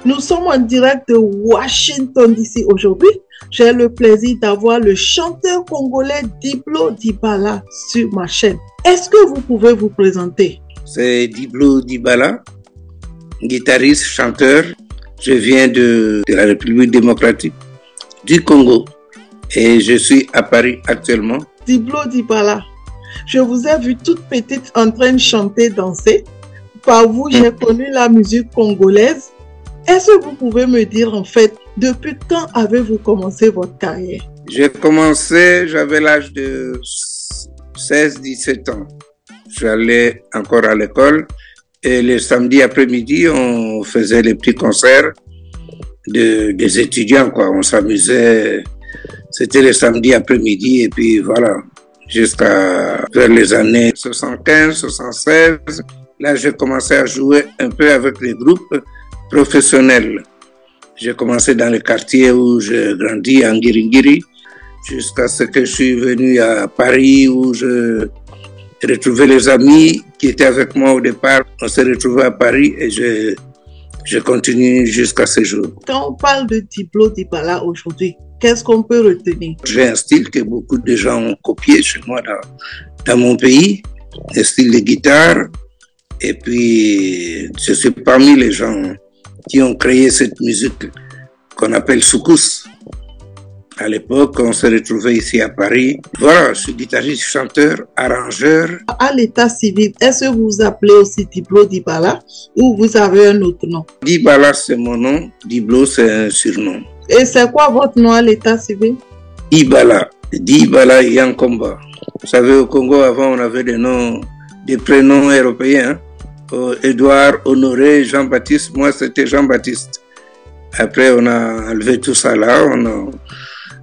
Nous sommes en direct de Washington DC aujourd'hui. J'ai le plaisir d'avoir le chanteur congolais Diblo Dibala sur ma chaîne. Est-ce que vous pouvez vous présenter? C'est Diblo Dibala, guitariste, chanteur. Je viens de la République démocratique du Congo et je suis à Paris actuellement. Diblo Dibala, je vous ai vu toute petite en train de chanter, danser. Par vous, j'ai connu la musique congolaise. Est-ce que vous pouvez me dire en fait, depuis quand avez-vous commencé votre carrière? J'ai commencé, j'avais l'âge de 16-17 ans. J'allais encore à l'école et le samedi après-midi, on faisait les petits concerts des étudiants, quoi. On s'amusait, c'était le samedi après-midi et puis voilà, jusqu'à vers les années 75, 76. Là, j'ai commencé à jouer un peu avec les groupes professionnels. J'ai commencé dans le quartier où j'ai grandi, en Ngiringiri, jusqu'à ce que je suis venu à Paris où je retrouvais les amis qui étaient avec moi au départ. On s'est retrouvés à Paris et je continue jusqu'à ce jour. Quand on parle de Diblo Dibala aujourd'hui, qu'est-ce qu'on peut retenir? J'ai un style que beaucoup de gens ont copié chez moi dans mon pays, un style de guitare. Et puis, je suis parmi les gens qui ont créé cette musique qu'on appelle soukous. À l'époque, on se retrouvait ici à Paris. Voilà, je suis guitariste, chanteur, arrangeur. À l'état civil, est-ce que vous vous appelez aussi Diblo Dibala ou vous avez un autre nom? Dibala, c'est mon nom. Diblo, c'est un surnom. Et c'est quoi votre nom à l'état civil? Dibala. Dibala Yankomba. Vous savez, au Congo, avant, on avait des noms, des prénoms européens. Édouard, Honoré, Jean-Baptiste. Moi, c'était Jean-Baptiste. Après, on a enlevé tout ça là.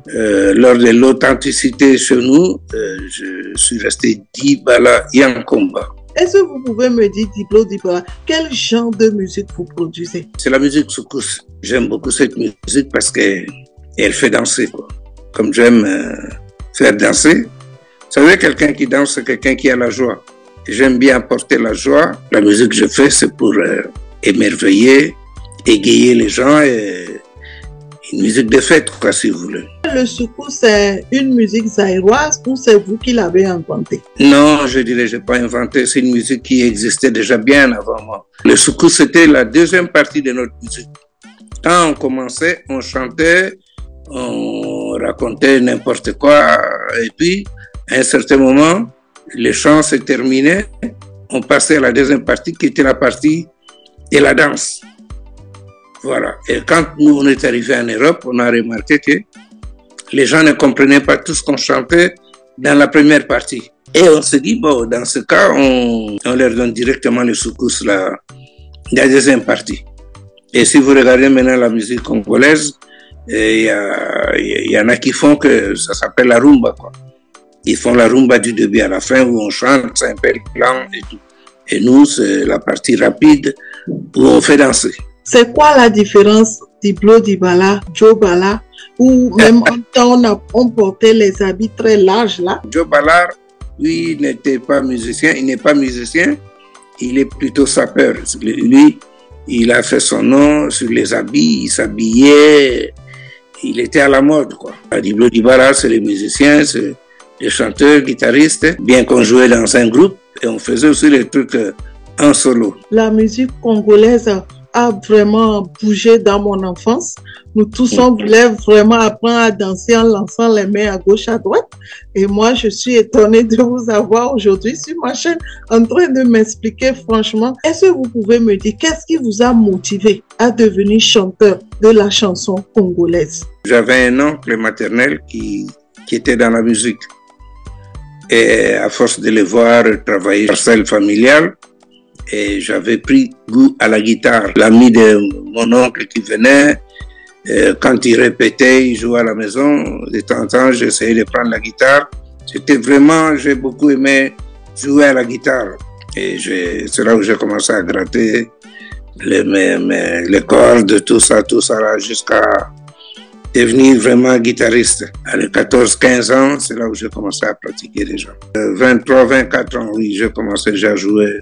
Lors de l'authenticité chez nous, je suis resté Dibala Yankomba. Est-ce que vous pouvez me dire, Diblo Dibala, quel genre de musique vous produisez? C'est la musique soukous. J'aime beaucoup cette musique parce qu'elle fait danser, quoi. Comme j'aime faire danser. Vous savez, quelqu'un qui danse, c'est quelqu'un qui a la joie. J'aime bien apporter la joie. La musique que je fais, c'est pour émerveiller, égayer les gens et une musique de fête, quoi, si vous voulez. Le soukous, c'est une musique zaïroise ou c'est vous qui l'avez inventée? Non, je dirais, je n'ai pas inventé. C'est une musique qui existait déjà bien avant moi. Le soukous, c'était la deuxième partie de notre musique. Quand on commençait, on chantait, on racontait n'importe quoi. Et puis, à un certain moment, les chants se terminaient. On passait à la deuxième partie qui était la partie de la danse. Voilà. Et quand nous, on est arrivés en Europe, on a remarqué que les gens ne comprenaient pas tout ce qu'on chantait dans la première partie. Et on s'est dit, bon, dans ce cas, on leur donne directement le soukous, la deuxième partie. Et si vous regardez maintenant la musique congolaise, il y en a qui font que ça s'appelle la rumba, quoi. Ils font la rumba du début à la fin où on chante, c'est un peu lent et tout. Et nous, c'est la partie rapide où on fait danser. C'est quoi la différence Diblo Dibala, Joe Ballard, où même en temps on portait les habits très larges là? Joe Ballard, lui, n'était pas musicien, il n'est pas musicien, il est plutôt sapeur. Lui, il a fait son nom sur les habits, il s'habillait, il était à la mode, quoi. Diblo Dibala, c'est les musiciens, c'est les chanteurs, guitaristes, bien qu'on jouait dans un groupe et on faisait aussi les trucs en solo. La musique congolaise a vraiment bougé dans mon enfance. Nous tous, on voulait vraiment apprendre à danser en lançant les mains à gauche, à droite. Et moi, je suis étonnée de vous avoir aujourd'hui sur ma chaîne en train de m'expliquer franchement. Est-ce que vous pouvez me dire qu'est-ce qui vous a motivé à devenir chanteur de la chanson congolaise? J'avais un oncle maternel qui était dans la musique. Et à force de le voir travailler parcelle familiale, et j'avais pris goût à la guitare. L'ami de mon oncle qui venait, quand il répétait, il jouait à la maison. De temps en temps, j'essayais de prendre la guitare. C'était vraiment, j'ai beaucoup aimé jouer à la guitare. Et c'est là où j'ai commencé à gratter les cordes, tout ça là, jusqu'à devenir vraiment guitariste. À 14-15 ans, c'est là où j'ai commencé à pratiquer déjà. 23-24 ans, oui, j'ai commencé déjà à jouer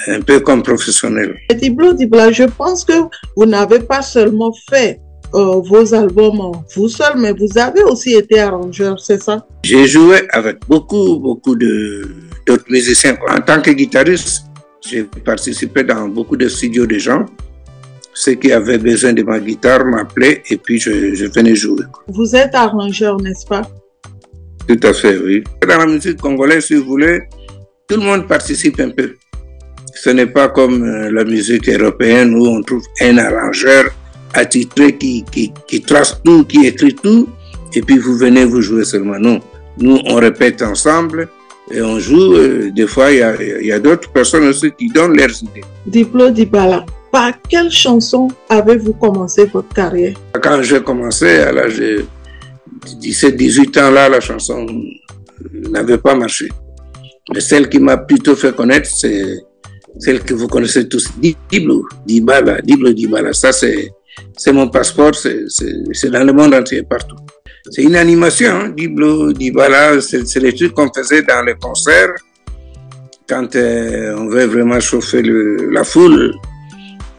un peu comme professionnel. Diblo Dibala, je pense que vous n'avez pas seulement fait vos albums vous seul, mais vous avez aussi été arrangeur, c'est ça? J'ai joué avec beaucoup d'autres musiciens. En tant que guitariste, j'ai participé dans beaucoup de studios de gens. Ceux qui avaient besoin de ma guitare m'appelaient et puis je venais jouer. Vous êtes arrangeur, n'est-ce pas? Tout à fait, oui. Dans la musique congolaise, si vous voulez, tout le monde participe un peu. Ce n'est pas comme la musique européenne où on trouve un arrangeur attitré qui trace tout, qui écrit tout, et puis vous venez vous jouer seulement. Non, nous on répète ensemble et on joue. Des fois, il y a d'autres personnes aussi qui donnent leurs idées. Diblo Dibala, par quelle chanson avez-vous commencé votre carrière? Quand j'ai commencé à l'âge de 17-18 ans, là, la chanson n'avait pas marché. Mais celle qui m'a plutôt fait connaître, c'est celle que vous connaissez tous, Diblo Dibala. Diblo Dibala, ça c'est mon passeport, c'est dans le monde entier, partout. C'est une animation, hein? Diblo Dibala, c'est les trucs qu'on faisait dans les concerts, quand on veut vraiment chauffer la foule.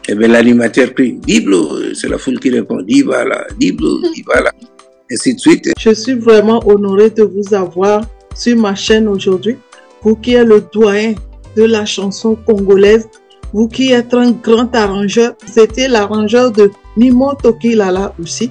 Et bien l'animateur crie Diblo, c'est la foule qui répond Dibala, Diblo Dibala, et ainsi de suite. Je suis vraiment honorée de vous avoir sur ma chaîne aujourd'hui, vous qui êtes le doyen de la chanson congolaise, vous qui êtes un grand arrangeur. C'était l'arrangeur de Mimo Tokilala aussi.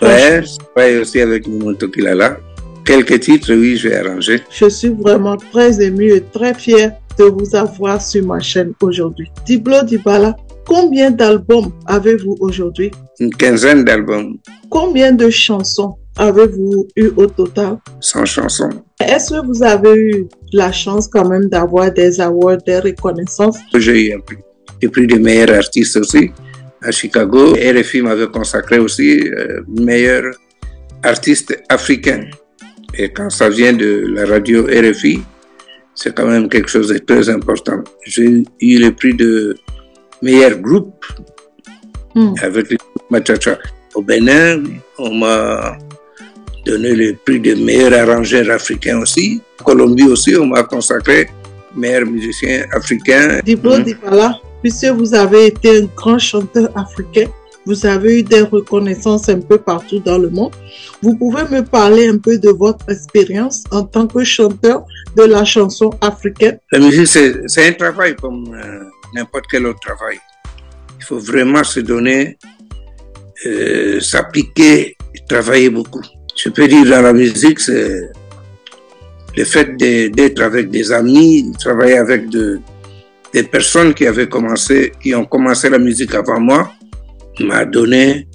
Ouais, je travaille aussi avec Mimo Tokilala. Quelques titres, oui, j'ai arrangé. Je suis vraiment très émue et très fière de vous avoir sur ma chaîne aujourd'hui. Diblo Dibala, combien d'albums avez-vous aujourd'hui? Une quinzaine d'albums. Combien de chansons avez-vous eu au total? 100 chansons. Est-ce que vous avez eu la chance quand même d'avoir des awards, des reconnaissances? J'ai eu un prix. Le prix de meilleur artiste aussi à Chicago. RFI m'avait consacré aussi meilleur artiste africain. Et quand ça vient de la radio RFI, c'est quand même quelque chose de très important. J'ai eu le prix de meilleur groupe avec le groupe Machacha. Au Bénin, on m'a donné le prix de meilleur arrangeur africain aussi. En Colombie aussi, on m'a consacré meilleur musicien africain. Diblo Dibala, puisque vous avez été un grand chanteur africain, vous avez eu des reconnaissances un peu partout dans le monde. Vous pouvez me parler un peu de votre expérience en tant que chanteur de la chanson africaine? La musique, c'est un travail comme n'importe quel autre travail. Il faut vraiment se donner, s'appliquer, travailler beaucoup. Je peux dire dans la musique, c'est le fait d'être avec des amis, travailler avec des personnes qui ont commencé la musique avant moi, m'a donné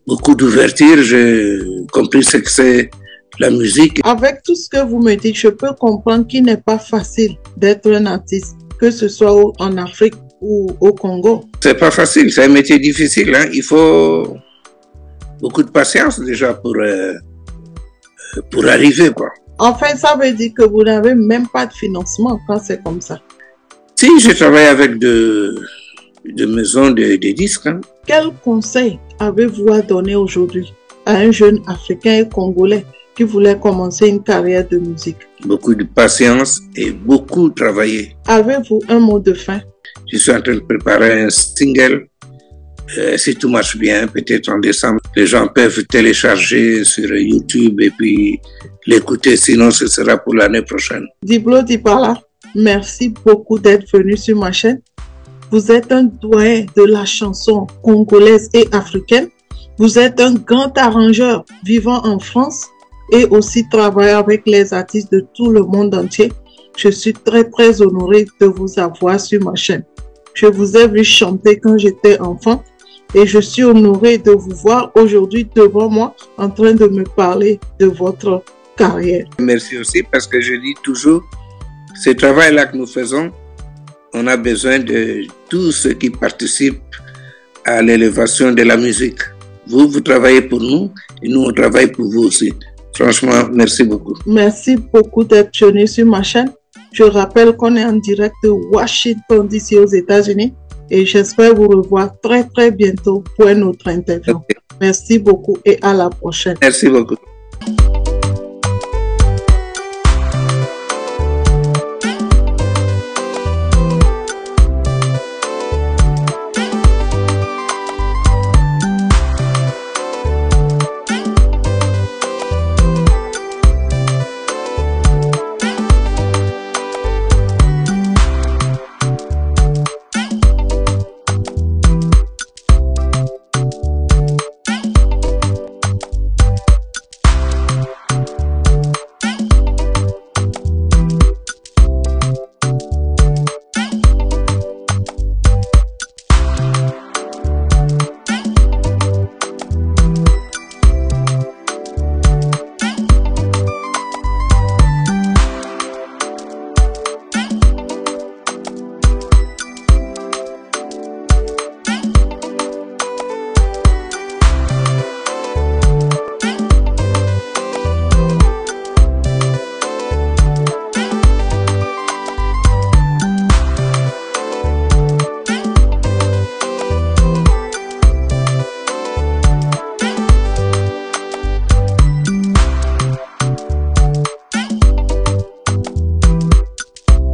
beaucoup d'ouverture. J'ai compris ce que c'est la musique. Avec tout ce que vous me dites, je peux comprendre qu'il n'est pas facile d'être un artiste, que ce soit en Afrique ou au Congo. C'est pas facile, c'est un métier difficile, hein. Il faut beaucoup de patience déjà pour arriver, quoi. Enfin, ça veut dire que vous n'avez même pas de financement quand c'est comme ça. Si, je travaille avec de maisons de disques. Hein. Quel conseil avez-vous à donner aujourd'hui à un jeune Africain et Congolais qui voulait commencer une carrière de musique? Beaucoup de patience et beaucoup travailler. Avez-vous un mot de fin? Je suis en train de préparer un single. Si tout marche bien, peut-être en décembre, les gens peuvent télécharger sur YouTube et puis l'écouter. Sinon, ce sera pour l'année prochaine. Diblo Dibala, merci beaucoup d'être venu sur ma chaîne. Vous êtes un doyen de la chanson congolaise et africaine. Vous êtes un grand arrangeur vivant en France et aussi travaillant avec les artistes de tout le monde entier. Je suis très honorée de vous avoir sur ma chaîne. Je vous ai vu chanter quand j'étais enfant et je suis honorée de vous voir aujourd'hui devant moi en train de me parler de votre carrière. Merci aussi parce que je dis toujours, ce travail-là que nous faisons, on a besoin de tous ceux qui participent à l'élévation de la musique. Vous travaillez pour nous et nous, on travaille pour vous aussi. Franchement, merci beaucoup. Merci beaucoup d'être venu sur ma chaîne. Je rappelle qu'on est en direct de Washington DC aux États-Unis et j'espère vous revoir très bientôt pour une autre interview. Merci beaucoup et à la prochaine. Merci beaucoup.